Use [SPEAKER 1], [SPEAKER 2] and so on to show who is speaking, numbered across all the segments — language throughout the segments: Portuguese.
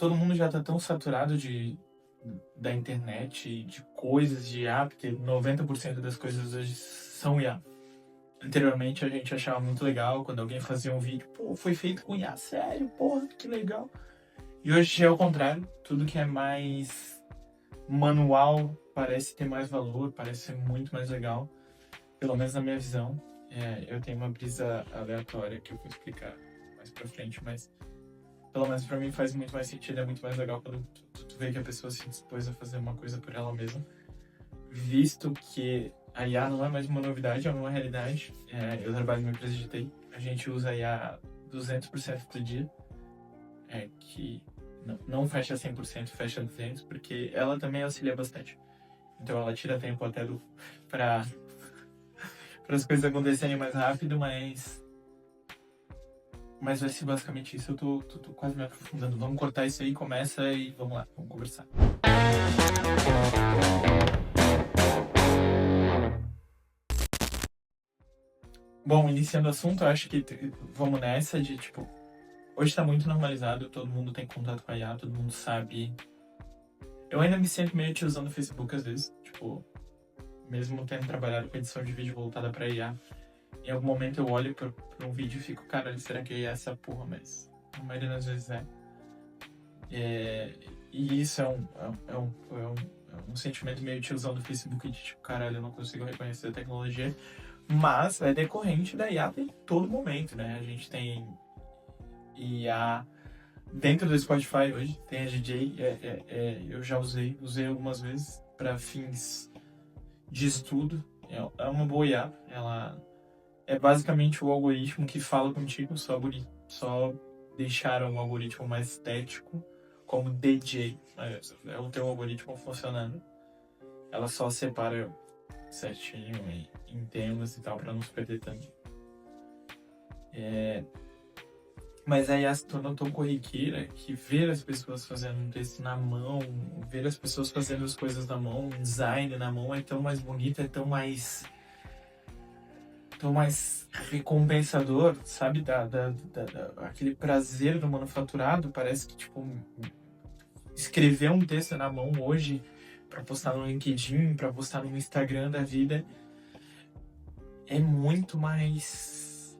[SPEAKER 1] todo mundo já tá tão saturado da internet, de coisas de IA, porque 90% das coisas hoje são IA. Anteriormente a gente achava muito legal quando alguém fazia um vídeo, pô, foi feito com IA, sério, porra, que legal. E hoje é o contrário, tudo que é mais manual parece ter mais valor, parece ser muito mais legal, pelo menos na minha visão. Eu tenho uma brisa aleatória que eu vou explicar mais pra frente, mas pelo menos pra mim faz muito mais sentido, é muito mais legal quando tu vê que a pessoa se dispôs a fazer uma coisa por ela mesma, visto que a IA não é mais uma novidade, é uma realidade. Eu trabalho numa empresa de TI, a gente usa a IA 200% do dia, que não fecha 100%, fecha 200%, porque ela também auxilia bastante. Então ela tira tempo até para as coisas acontecerem mais rápido, mas vai ser basicamente isso. Eu tô quase me aprofundando. Vamos cortar isso aí, começa e vamos lá, vamos conversar. Bom, iniciando o assunto, eu acho que vamos nessa de, tipo, hoje tá muito normalizado, todo mundo tem contato com a IA, todo mundo sabe. Eu ainda me sinto meio tiozão no Facebook às vezes, tipo, mesmo tendo trabalhado com edição de vídeo voltada pra IA. Em algum momento eu olho pra um vídeo e fico, cara, será que é essa porra? Mas a maioria das vezes é. E isso é um sentimento meio tiozão do Facebook de tipo, caralho, eu não consigo reconhecer a tecnologia. Mas é decorrente da IA em todo momento, né? A gente tem IA dentro do Spotify hoje, tem a DJ, eu já usei algumas vezes para fins de estudo. É uma boa IA, ela é basicamente o algoritmo que fala contigo, só deixaram o algoritmo mais estético como DJ. É o teu algoritmo funcionando. Ela só separa certinho em temas e tal, pra não se perder tanto. Mas aí se tornou tão corriqueira que ver as pessoas fazendo um texto na mão, ver as pessoas fazendo as coisas na mão, um design na mão é tão mais bonito, é tão mais recompensador, sabe? Aquele prazer do manufaturado. Parece que, tipo, escrever um texto na mão hoje pra postar no LinkedIn, pra postar no Instagram da vida, é muito mais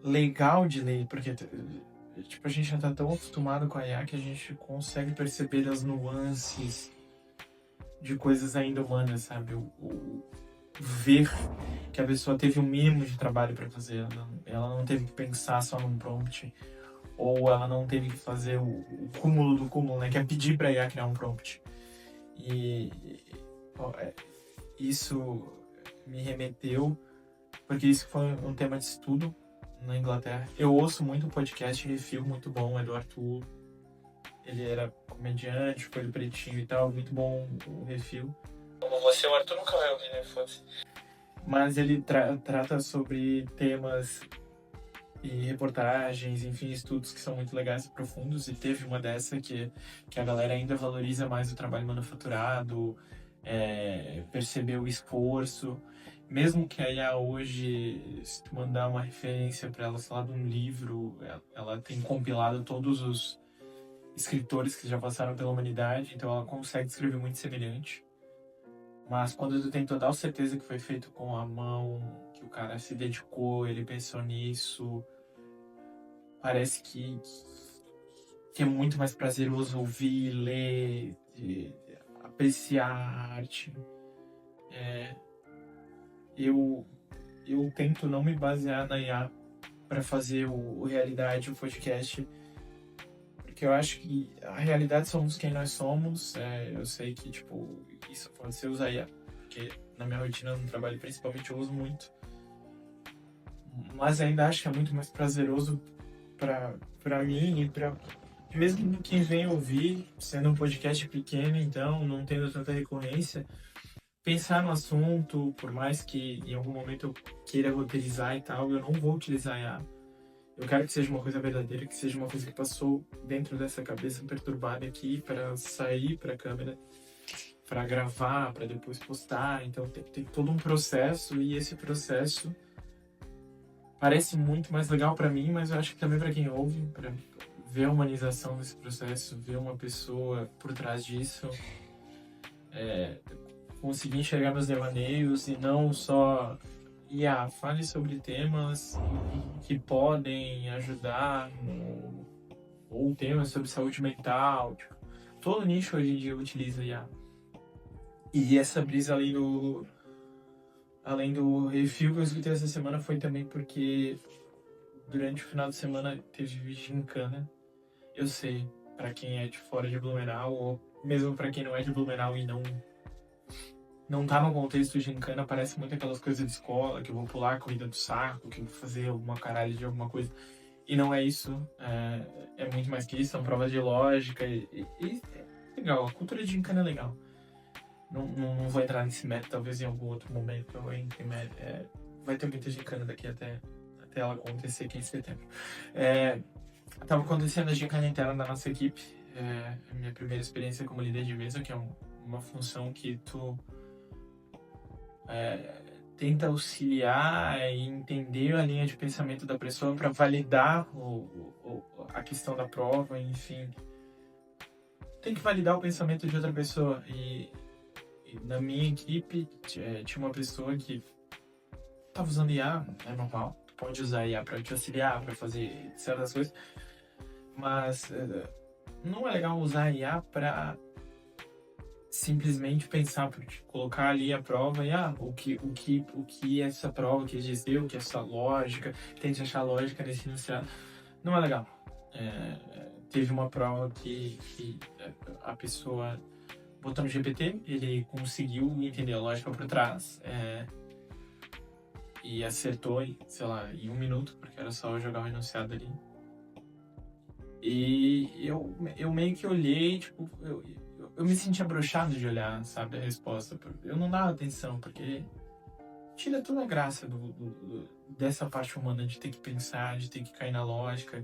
[SPEAKER 1] legal de ler, porque tipo, a gente já tá tão acostumado com a IA que a gente consegue perceber as nuances de coisas ainda humanas, sabe? Ver que a pessoa teve um mínimo de trabalho para fazer, ela não teve que pensar só num prompt, ou ela não teve que fazer o cúmulo do cúmulo, né? Que é pedir pra IA criar um prompt. E isso me remeteu, porque isso foi um tema de estudo na Inglaterra. Eu ouço muito podcast review muito bom, é do Arthur. Ele era comediante, foi do Pretinho e tal, muito bom o review. Como você, o Arthur nunca vai ouvir, né? Foda-se. Mas ele trata sobre temas e reportagens, enfim, estudos que são muito legais e profundos, e teve uma dessa que a galera ainda valoriza mais o trabalho manufaturado, perceber o esforço, mesmo que a IA hoje, se tu mandar uma referência para ela, sei lá, de um livro, ela tem compilado todos os escritores que já passaram pela humanidade, então ela consegue escrever muito semelhante. Mas quando tu tem total certeza que foi feito com a mão, que o cara se dedicou, ele pensou nisso, parece que é muito mais prazeroso ouvir, ler, apreciar a arte. Eu tento não me basear na IA para fazer o realidade, o podcast, porque eu acho que a realidade somos quem nós somos. Eu sei que, tipo, isso pode ser usar IA, porque na minha rotina, no trabalho principalmente, eu uso muito. Mas ainda acho que é muito mais prazeroso pra mim e pra mesmo quem vem ouvir, sendo um podcast pequeno, então, não tendo tanta recorrência, pensar no assunto, por mais que em algum momento eu queira roteirizar e tal, eu não vou utilizar a IA. Eu quero que seja uma coisa verdadeira, que seja uma coisa que passou dentro dessa cabeça perturbada aqui para sair para a câmera, para gravar, para depois postar. Então tem todo um processo, e esse processo parece muito mais legal para mim, mas eu acho que também para quem ouve, ver a humanização desse processo, ver uma pessoa por trás disso, conseguir enxergar meus devaneios e não só fale sobre temas que podem ajudar, ou temas sobre saúde mental. Tipo, todo nicho hoje em dia utiliza IA. E essa brisa além do review que eu escutei essa semana foi também porque durante o final de semana teve gincana. Eu sei, pra quem é de fora de Blumenau, ou mesmo pra quem não é de Blumenau e não tá no contexto de gincana, parece muito aquelas coisas de escola, que eu vou pular a corrida do saco, que eu vou fazer alguma caralho de alguma coisa. E não é isso, é muito mais que isso, são provas de lógica e é legal, a cultura de gincana é legal. Não vou entrar nesse método, talvez em algum outro momento eu entre vai ter muita gincana daqui até ela acontecer aqui em setembro. Tava acontecendo a gincana interna da nossa equipe, a minha primeira experiência como líder de mesa, que é uma função que tu tenta auxiliar e entender a linha de pensamento da pessoa para validar a questão da prova, enfim. Tem que validar o pensamento de outra pessoa. E na minha equipe tinha uma pessoa que estava usando IA, é normal. Tu pode usar IA para te auxiliar, para fazer certas coisas. Mas não é legal usar IA para simplesmente pensar, colocar ali a prova e o que essa prova quer dizer, o que essa lógica, tente achar lógica nesse enunciado. Não é legal. Teve uma prova que a pessoa botou no GPT, ele conseguiu entender a lógica por trás e acertou, sei lá, em 1 minuto, porque era só eu jogar o enunciado ali. E eu meio que olhei, tipo, eu me senti abrochado de olhar, sabe, a resposta. Eu não dava atenção, porque tira toda a graça dessa parte humana de ter que pensar, de ter que cair na lógica,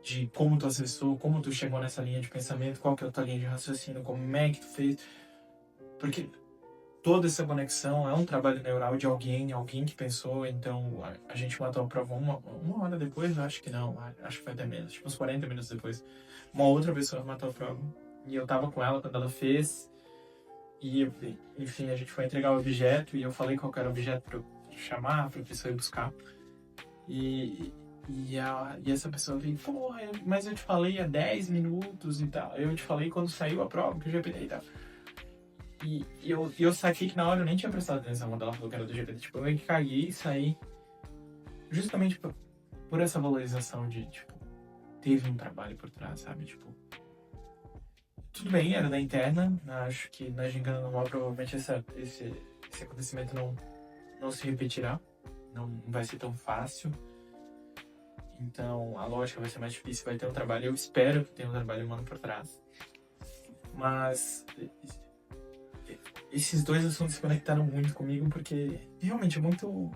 [SPEAKER 1] de como tu acessou, como tu chegou nessa linha de pensamento, qual que é a tua linha de raciocínio, como é que tu fez. Porque toda essa conexão é um trabalho neural de alguém que pensou. Então a gente matou a prova uma hora depois, acho que não, acho que foi até menos, tipo uns 40 minutos depois. Uma outra pessoa matou a prova. E eu tava com ela quando ela fez. E, enfim, a gente foi entregar o objeto e eu falei qual era o objeto pra eu chamar, pra pessoa ir buscar. E essa pessoa veio, porra, mas eu te falei há 10 minutos e tal. Eu te falei quando saiu a prova, que o GPT e tal. E eu saquei que na hora eu nem tinha prestado atenção quando ela falou que era do GPT. Tipo, eu meio que caguei e saí. Justamente por essa valorização de, tipo, teve um trabalho por trás, sabe? Tipo, tudo bem, era da interna. Acho que na gincana normal provavelmente esse acontecimento não se repetirá. Não vai ser tão fácil. Então a lógica vai ser mais difícil, vai ter um trabalho. Eu espero que tenha um trabalho humano por trás. Mas esses dois assuntos se conectaram muito comigo porque realmente é muito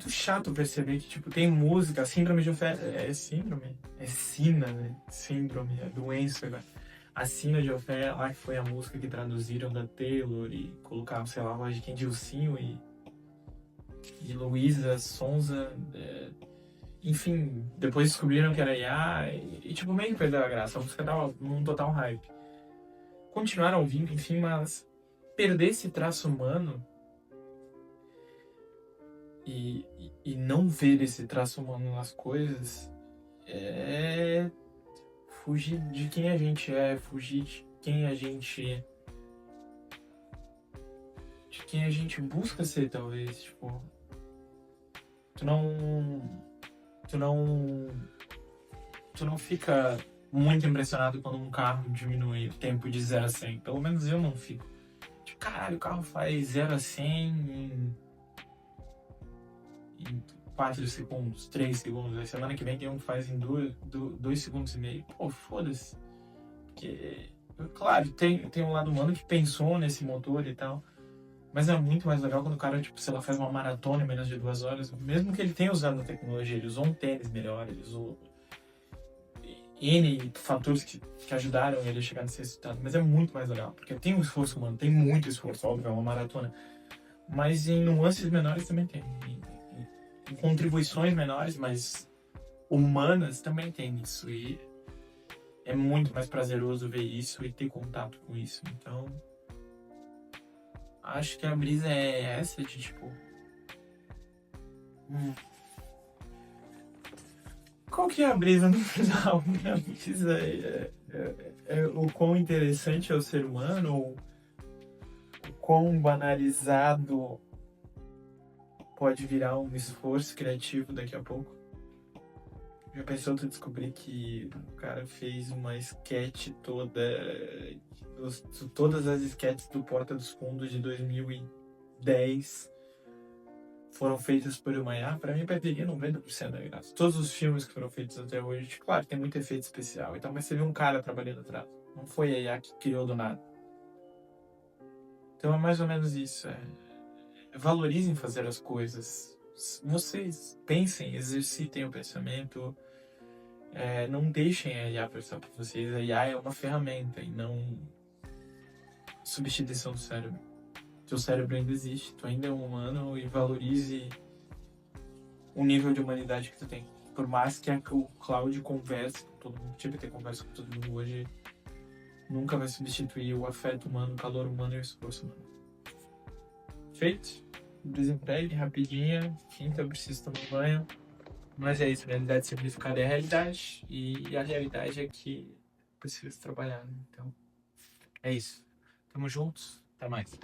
[SPEAKER 1] chato perceber que, tipo, tem música, síndrome de oferta. É síndrome? É sina, né? Síndrome, é doença agora. A Sina de Oferta, lá que foi a música que traduziram da Taylor e colocaram, sei lá, a voz de quem, Dilcinho e Luísa Sonza. Enfim, depois descobriram que era IA e tipo, meio que perdeu a graça. A música tava num total hype. Continuaram ouvindo, enfim, mas perder esse traço humano e não ver esse traço humano nas coisas é fugir de quem a gente é, fugir de quem a gente busca ser, talvez. Tipo, tu não fica muito impressionado quando um carro diminui o tempo de 0 a 100. Pelo menos eu não fico. Tipo, caralho, o carro faz 0 a 100 em 4 segundos, 3 segundos. A semana que vem tem um que faz em 2 segundos e meio. Pô, foda-se. Porque, claro, tem um lado humano que pensou nesse motor e tal. Mas é muito mais legal quando o cara, tipo, sei lá, faz uma maratona em menos de 2 horas. Mesmo que ele tenha usado a tecnologia, ele usou um tênis melhor, ele usou N fatores que ajudaram ele a chegar nesse resultado. Mas é muito mais legal, porque tem um esforço humano, tem muito esforço, óbvio, é uma maratona. Mas em nuances menores também tem. Em contribuições menores, mas humanas também têm isso. E é muito mais prazeroso ver isso e ter contato com isso. Então, acho que a brisa é essa de tipo. Qual que é a brisa no final? A brisa é o quão interessante é o ser humano, o quão banalizado pode virar um esforço criativo daqui a pouco. Já pensou tu descobrir que o cara fez uma sketch toda, todas as sketches do Porta dos Fundos de 2010 foram feitas por uma IA? Pra mim perderia 90% da graça. Todos os filmes que foram feitos até hoje, claro, tem muito efeito especial, então, mas você viu um cara trabalhando atrás. Não foi a IA que criou do nada. Então é mais ou menos isso. Valorizem fazer as coisas. Vocês pensem, exercitem o pensamento. Não deixem a IA pensar por vocês. A IA é uma ferramenta e não substituição do cérebro. Seu cérebro ainda existe, tu ainda é um humano e valorize o nível de humanidade que tu tem. Por mais que o Cloud converse com todo mundo, o GPT conversa com todo mundo hoje, nunca vai substituir o afeto humano, o calor humano e o esforço humano. Feito? Desemprego, rapidinha. Quinta, eu preciso tomar banho. Mas é isso, realidade simplificada é a realidade. E a realidade é que preciso trabalhar. Então, é isso. Tamo juntos. Até mais.